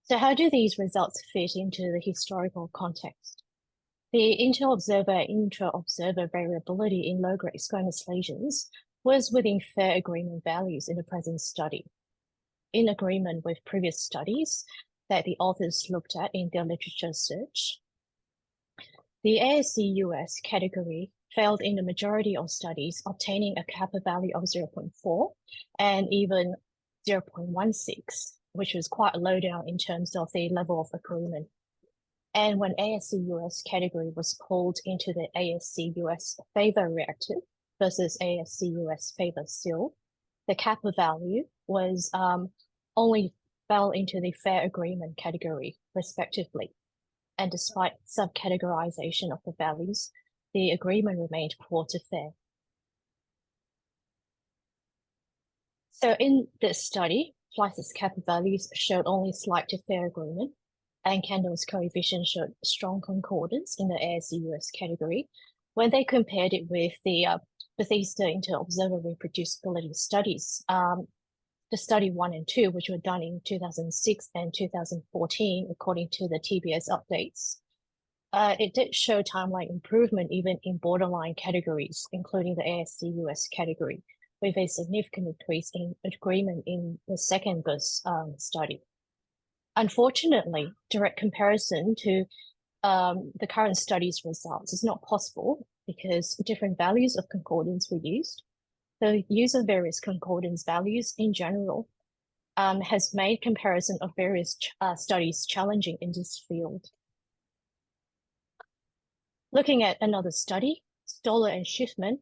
So how do these results fit into the historical context? The inter-observer, intra-observer variability in low-grade squamous lesions was within fair agreement values in the present study. In agreement with previous studies, that the authors looked at in their literature search. The ASC-US category failed in the majority of studies, obtaining a kappa value of 0.4 and even 0.16, which was quite low down in terms of the level of agreement. And when ASC-US category was pulled into the ASC-US favor reactive versus ASC-US favor seal, the kappa value was only fell into the fair agreement category, respectively. And despite subcategorization of the values, the agreement remained poor to fair. So in this study, Fleiss' kappa values showed only slight to fair agreement, and Kendall's coefficient showed strong concordance in the ASC-US category when they compared it with the Bethesda inter-observer reproducibility studies, the study 1 and 2, which were done in 2006 and 2014, according to the TBS updates. It did show timeline improvement even in borderline categories, including the ASC-US category, with a significant increase in agreement in the second BUS study. Unfortunately, direct comparison to the current study's results is not possible because different values of concordance were used. The use of various concordance values in general has made comparison of various studies challenging in this field. Looking at another study, Stoller and Schiffman,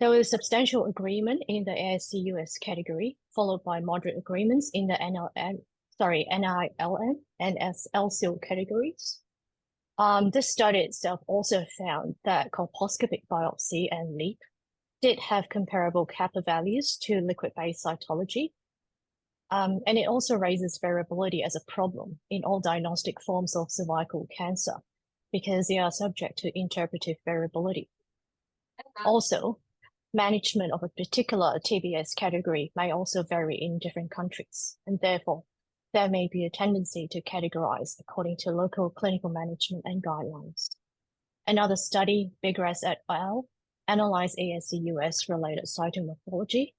there was substantial agreement in the ASC-US category, followed by moderate agreements in the NILM and LCIL categories. This study itself also found that colposcopic biopsy and LiVE did have comparable kappa values to liquid-based cytology. And it also raises variability as a problem in all diagnostic forms of cervical cancer because they are subject to interpretive variability. Also, management of a particular TBS category may also vary in different countries, and therefore, there may be a tendency to categorize according to local clinical management and guidelines. Another study, Bigras et al., analyzed ASC-US related cytopathology,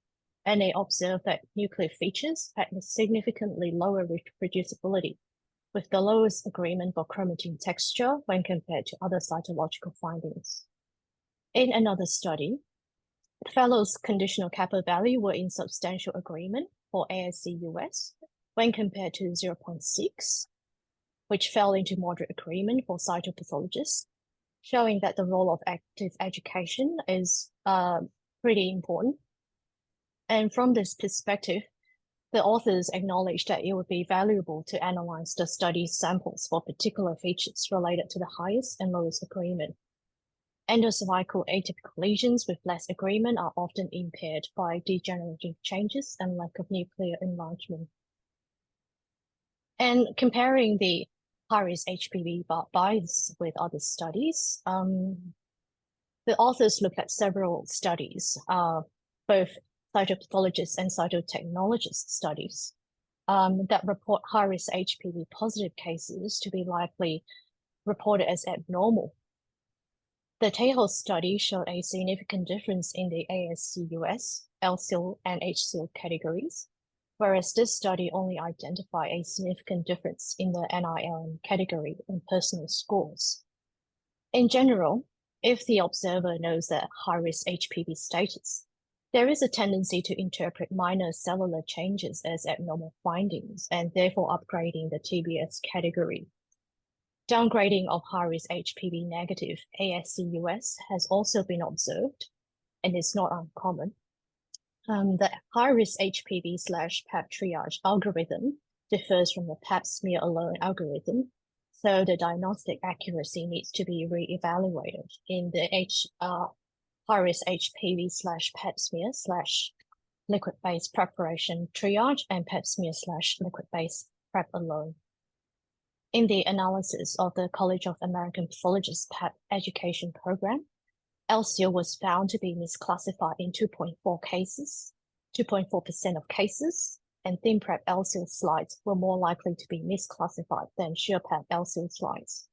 and they observed that nuclear features had significantly lower reproducibility, with the lowest agreement for chromatin texture when compared to other cytological findings. In another study, fellows' conditional kappa value were in substantial agreement for ASC-US when compared to 0.6, which fell into moderate agreement for cytopathologists, showing that the role of active education is pretty important. And from this perspective, the authors acknowledged that it would be valuable to analyze the study's samples for particular features related to the highest and lowest agreement. Endocervical atypical lesions with less agreement are often impaired by degenerative changes and lack of nuclear enlargement. And comparing the high-risk HPV bias with other studies, the authors looked at several studies, both cytopathologists and cytotechnologist studies, that report high-risk HPV positive cases to be likely reported as abnormal. The Tejo study showed a significant difference in the ASC-US, LCIL, and HCIL categories, whereas this study only identified a significant difference in the NILM category and personal scores. In general, if the observer knows that high-risk HPV status, there is a tendency to interpret minor cellular changes as abnormal findings and therefore upgrading the TBS category. Downgrading of high-risk HPV negative ASC-US has also been observed, and it's not uncommon. The high-risk HPV/PAP triage algorithm differs from the PAP smear alone algorithm, so the diagnostic accuracy needs to be re-evaluated in the high-risk HPV/PAP smear/liquid-based preparation triage and PAP smear/liquid-based PrEP alone. In the analysis of the College of American Pathologists PAP education program, LCIL was found to be misclassified in 2.4% of cases, and ThinPrep LCIL slides were more likely to be misclassified than SurePAP LCIL slides.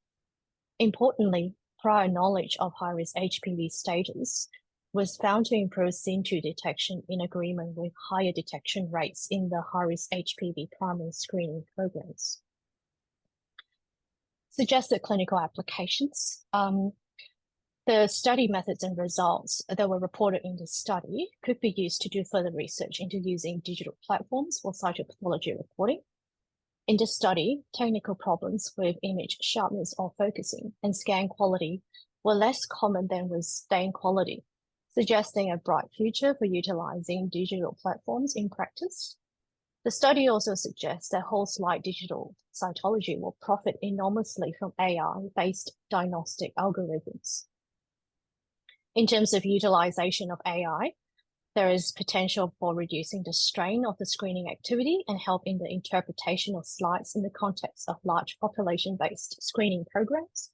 Importantly, prior knowledge of high-risk HPV status was found to improve SIN2 detection in agreement with higher detection rates in the high-risk HPV primary screening programs. Suggested clinical applications. The study methods and results that were reported in this study could be used to do further research into using digital platforms for cytopathology reporting. In this study, technical problems with image sharpness or focusing and scan quality were less common than with stain quality, suggesting a bright future for utilizing digital platforms in practice. The study also suggests that whole-slide digital cytology will profit enormously from AI-based diagnostic algorithms. In terms of utilization of AI, there is potential for reducing the strain of the screening activity and help in the interpretation of slides in the context of large population-based screening programs.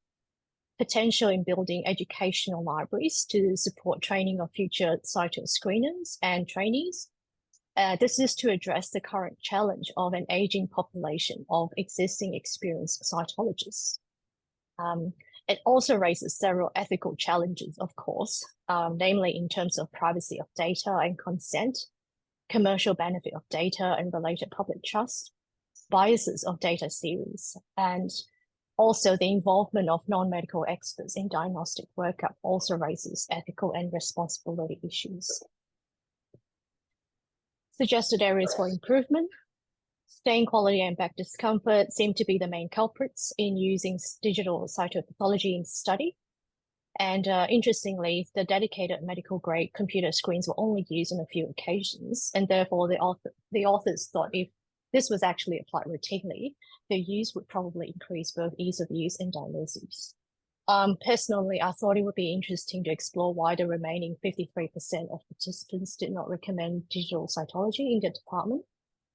Potential in building educational libraries to support training of future cyto screeners and trainees. This is to address the current challenge of an aging population of existing experienced cytologists. It also raises several ethical challenges, of course, namely in terms of privacy of data and consent, commercial benefit of data and related public trust, biases of data series, and also the involvement of non-medical experts in diagnostic workup also raises ethical and responsibility issues. Suggested areas for improvement. Stain quality and back discomfort seem to be the main culprits in using digital cytopathology in study. And interestingly, the dedicated medical grade computer screens were only used on a few occasions. And therefore, the authors thought if this was actually applied routinely, their use would probably increase both ease of use and diagnosis. Personally, I thought it would be interesting to explore why the remaining 53% of participants did not recommend digital cytology in the department,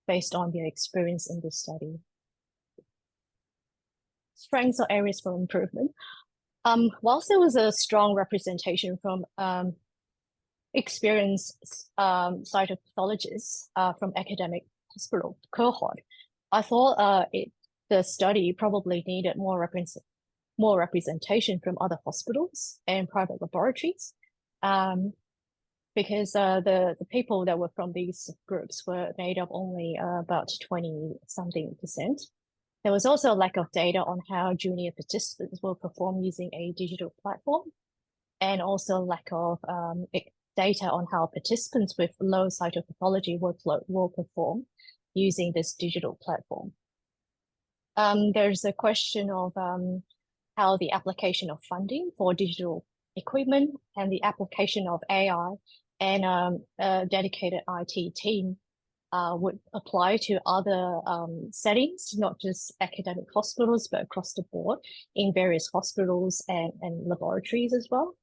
based on their experience in this study. Strengths or areas for improvement. Whilst there was a strong representation from experienced cytopathologists from academic hospital cohort, I thought the study probably needed more representation from other hospitals and private laboratories. Because the people that were from these groups were made up only about 20-something%. There was also a lack of data on how junior participants will perform using a digital platform, and also lack of data on how participants with low cytopathology workload will perform using this digital platform. There's a question of how the application of funding for digital equipment and the application of AI and a dedicated IT team would apply to other settings, not just academic hospitals, but across the board in various hospitals and laboratories as well.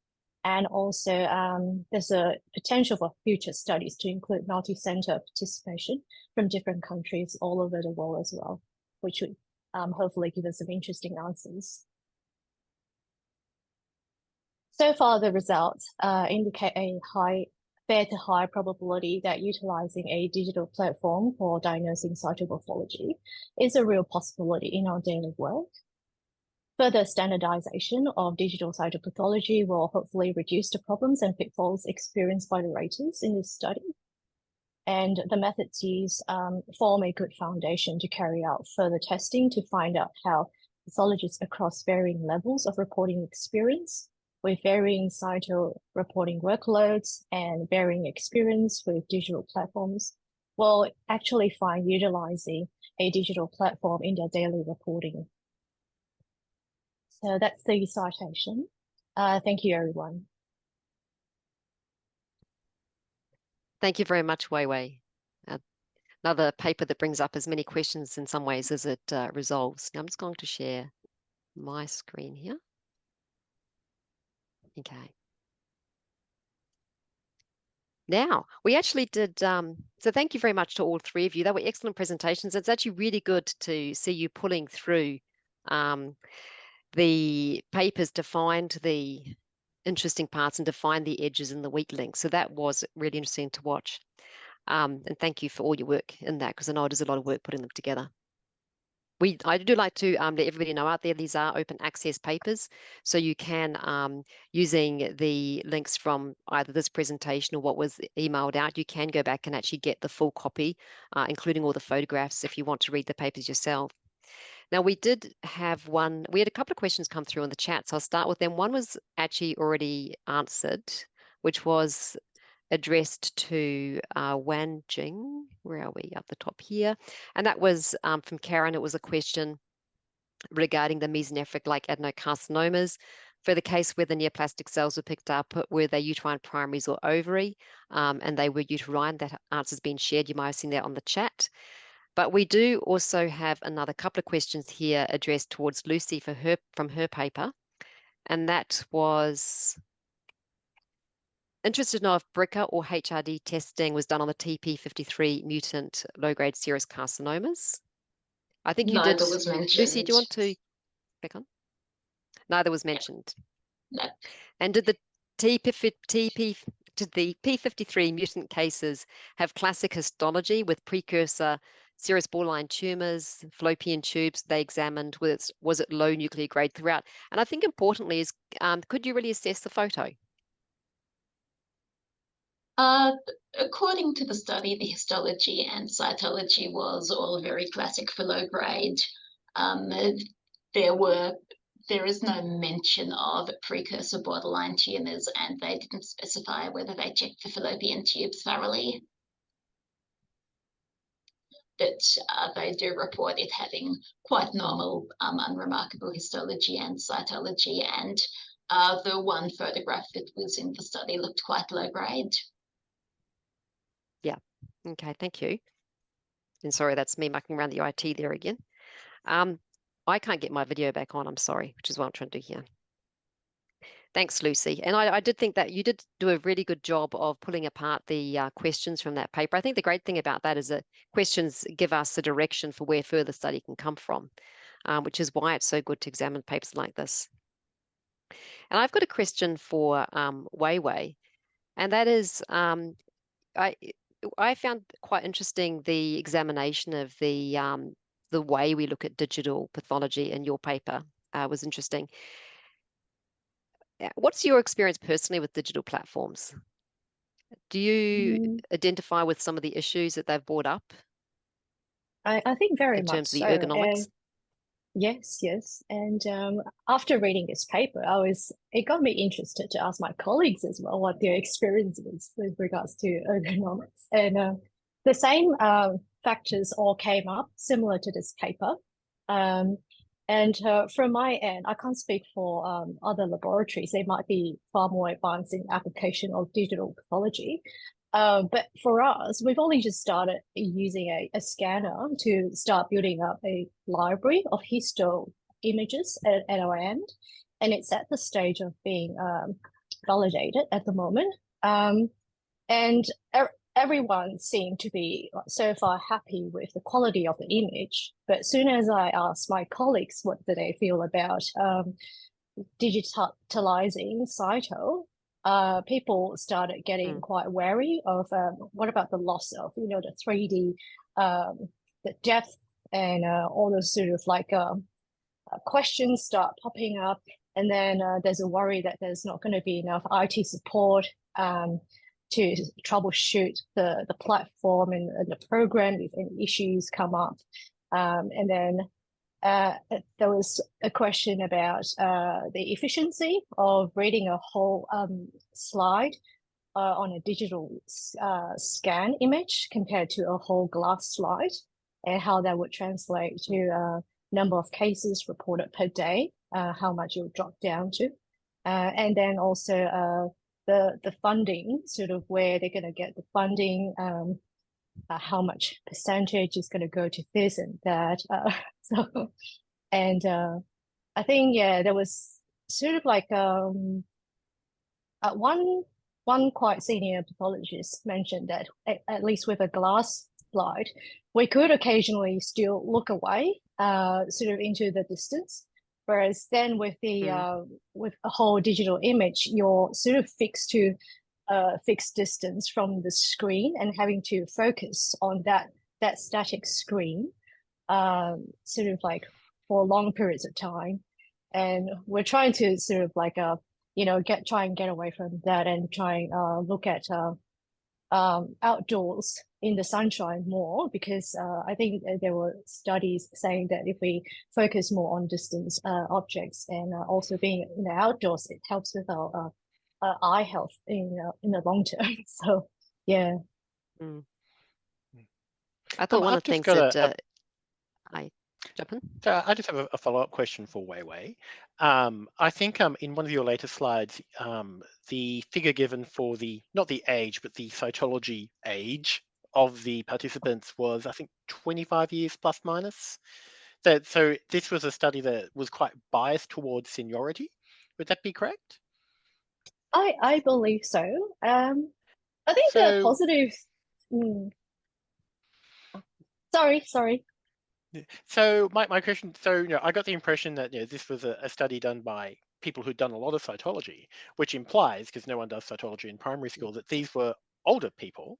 And also there's a potential for future studies to include multi-center participation from different countries all over the world as well, which would hopefully give us some interesting answers. So far, the results indicate a fair to high probability that utilizing a digital platform for diagnosing cytopathology is a real possibility in our daily work. Further standardization of digital cytopathology will hopefully reduce the problems and pitfalls experienced by the raters in this study. And the methods used form a good foundation to carry out further testing to find out how pathologists across varying levels of reporting experience with varying cyto reporting workloads and varying experience with digital platforms will actually find utilizing a digital platform in their daily reporting. So that's the citation. Thank you, everyone. Thank you very much, Wei Wei. Another paper that brings up as many questions in some ways as it resolves. Now I'm just going to share my screen here. Okay. Now, we actually did, so thank you very much to all three of you. They were excellent presentations. It's actually really good to see you pulling through the papers to find the interesting parts and to find the edges and the weak links. So that was really interesting to watch. And thank you for all your work in that, because I know it is a lot of work putting them together. I do like to let everybody know out there, these are open access papers. So you can, using the links from either this presentation or what was emailed out, you can go back and actually get the full copy, including all the photographs if you want to read the papers yourself. Now, we did have we had a couple of questions come through in the chat, so I'll start with them. One was actually already answered, which was addressed to Wan Jing. Where are we? Up the top here. And that was from Karen. It was a question regarding the mesonephric-like adenocarcinomas. For the case where the neoplastic cells were picked up, were they uterine primaries or ovary? And they were uterine. That answer's been shared. You might have seen that on the chat. But we do also have another couple of questions here addressed towards Lucy from her paper. And that was interested to know if BRCA or HRD testing was done on the TP53 mutant low-grade serous carcinomas. I think you did. Neither was mentioned. Lucy, do you want to click on? Neither was mentioned. No. And did the P53 mutant cases have classic histology with precursor serous borderline tumors, fallopian tubes they examined? Was it low nuclear grade throughout? And I think importantly is, could you really assess the photo? According to the study, the histology and cytology was all very classic for low grade. There is no mention of precursor borderline tumors, and they didn't specify whether they checked the fallopian tubes thoroughly. But they do report it having quite normal, unremarkable histology and cytology, and the one photograph that was in the study looked quite low grade. Yeah, okay, thank you. And sorry, that's me mucking around the IT there again. I can't get my video back on, I'm sorry, which is what I'm trying to do here. Thanks, Lucy. And I did think that you did do a really good job of pulling apart the questions from that paper. I think the great thing about that is that questions give us the direction for where further study can come from, which is why it's so good to examine papers like this. And I've got a question for Wei Wei, and that is, I found quite interesting the examination of the way we look at digital pathology in your paper was interesting. What's your experience personally with digital platforms? Do you identify with some of the issues that they've brought up? I think very in much terms of the so. ergonomics? Yes. And after reading this paper, it got me interested to ask my colleagues as well what their experience is with regards to ergonomics. And the same factors all came up similar to this paper. And from my end, I can't speak for other laboratories. They might be far more advanced in application of digital pathology. But for us, we've only just started using a scanner to start building up a library of histo images at our end. And it's at the stage of being validated at the moment. And everyone seemed to be so far happy with the quality of the image. But as soon as I asked my colleagues what do they feel about digitalizing Cyto, people started getting quite wary of what about the loss of, the 3D, the depth, and all those sort of like questions start popping up. And then there's a worry that there's not going to be enough IT support to troubleshoot the platform and the program if any issues come up. And then there was a question about the efficiency of reading a whole slide on a digital scan image compared to a whole glass slide, and how that would translate to number of cases reported per day, how much it would drop down to. And then also the funding, sort of where they're going to get the funding, how much percentage is going to go to this and that. I think, there was sort of like one quite senior pathologist mentioned that at least with a glass slide, we could occasionally still look away, sort of into the distance. Whereas then with the with a whole digital image, you're sort of fixed to fixed distance from the screen and having to focus on that static screen, sort of like for long periods of time. And we're trying to sort of like try and get away from that and try and look at outdoors in the sunshine more, because I think there were studies saying that if we focus more on distance objects and also being in the outdoors, it helps with our eye health in the long term. So yeah. I thought one of I've the just things got that I jump in. So I just have a follow-up question for Wei Wei. I think in one of your later slides, the figure given for not the age, but the cytology age of the participants was, I think, 25 years plus minus. So this was a study that was quite biased towards seniority. Would that be correct? I believe so. I think there are positive. Sorry. So my question, I got the impression that this was a study done by people who'd done a lot of cytology, which implies, because no one does cytology in primary school, that these were older people.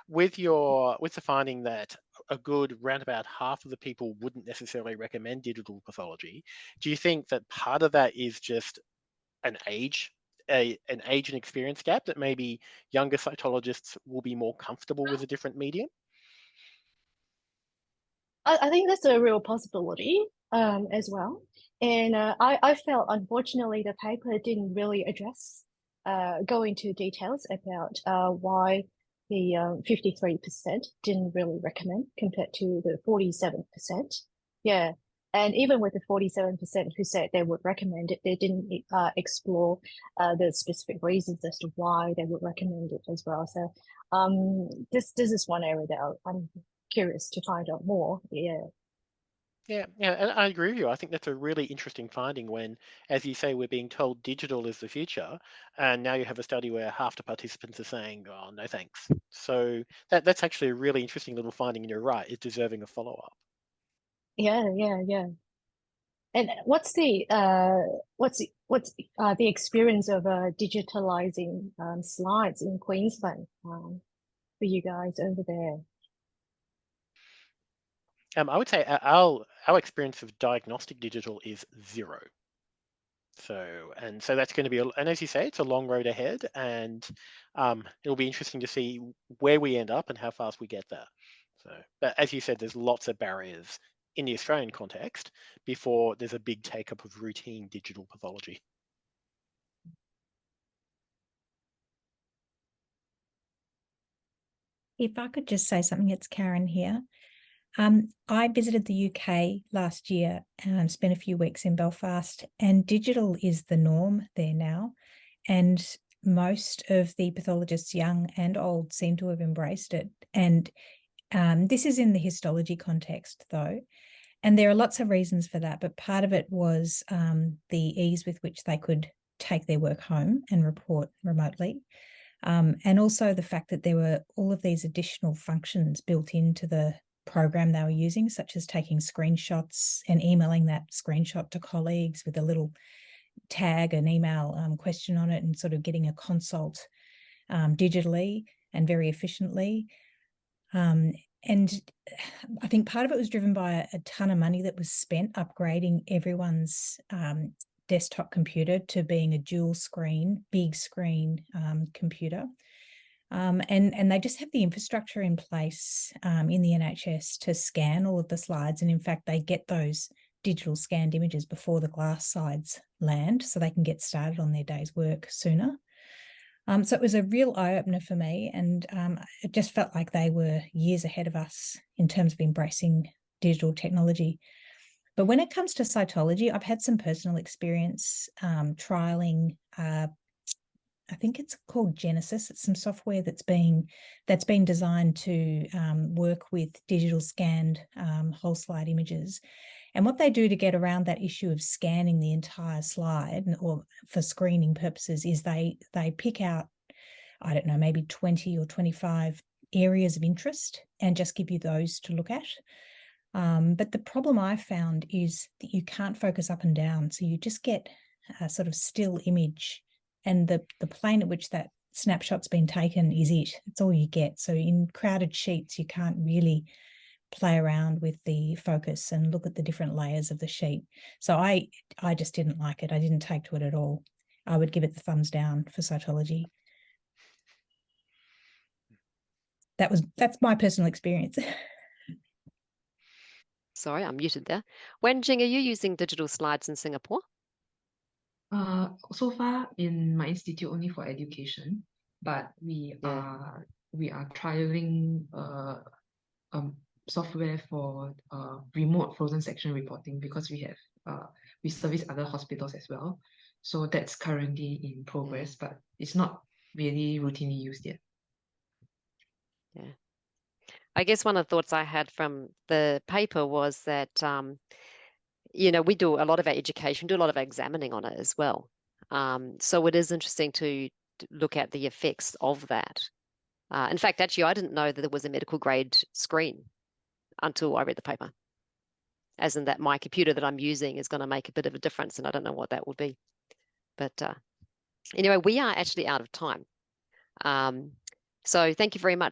With the finding that a good roundabout half of the people wouldn't necessarily recommend digital pathology, do you think that part of that is just an age and experience gap, that maybe younger cytologists will be more comfortable with a different medium? I think that's a real possibility as well. And I felt, unfortunately, the paper didn't really go into details about why the 53% didn't really recommend compared to the 47%. Yeah. And even with the 47% who said they would recommend it, they didn't explore the specific reasons as to why they would recommend it as well. So this is one area that I'm curious to find out more. Yeah, and I agree with you. I think that's a really interesting finding when, as you say, we're being told digital is the future, and now you have a study where half the participants are saying, "Oh, no, thanks." So that's actually a really interesting little finding, and you're right, it's deserving of follow-up. Yeah. And what's the experience of digitalizing slides in Queensland for you guys over there? I would say our experience of diagnostic digital is zero. So that's going to be, and as you say, it's a long road ahead, and it'll be interesting to see where we end up and how fast we get there. So, but as you said, there's lots of barriers in the Australian context before there's a big take-up of routine digital pathology. If I could just say something, it's Karen here. I visited the UK last year and spent a few weeks in Belfast, and digital is the norm there now. And most of the pathologists, young and old, seem to have embraced it. And this is in the histology context, though. And there are lots of reasons for that, but part of it was the ease with which they could take their work home and report remotely. And also the fact that there were all of these additional functions built into the program they were using, such as taking screenshots and emailing that screenshot to colleagues with a little tag, an email question on it, and sort of getting a consult digitally and very efficiently. And I think part of it was driven by a ton of money that was spent upgrading everyone's desktop computer to being a dual screen, big screen computer. And they just have the infrastructure in place in the NHS to scan all of the slides. And in fact, they get those digital scanned images before the glass slides land, so they can get started on their day's work sooner. So it was a real eye-opener for me, and it just felt like they were years ahead of us in terms of embracing digital technology. But when it comes to cytology, I've had some personal experience trialing I think it's called Genesis. It's some software that's been designed to work with digital scanned whole slide images. And what they do to get around that issue of scanning the entire slide, or for screening purposes, is they pick out, I don't know, maybe 20 or 25 areas of interest and just give you those to look at. But the problem I found is that you can't focus up and down. So you just get a sort of still image, and the plane at which that snapshot's been taken is it. It's all you get. So in crowded sheets, you can't really play around with the focus and look at the different layers of the sheet. So I just didn't like it. I didn't take to it at all. I would give it the thumbs down for cytology. that's my personal experience. Sorry, I'm muted there. Wan Jing, are you using digital slides in Singapore? So far in my institute only for education, but we are trialing software for remote frozen section reporting because we service other hospitals as well. So that's currently in progress, but it's not really routinely used yet. Yeah. I guess one of the thoughts I had from the paper was that, we do a lot of our education, do a lot of our examining on it as well. So it is interesting to look at the effects of that. In fact, actually, I didn't know that there was a medical grade screen until I read the paper. As in that my computer that I'm using is going to make a bit of a difference, and I don't know what that would be. But anyway, we are actually out of time. So thank you very much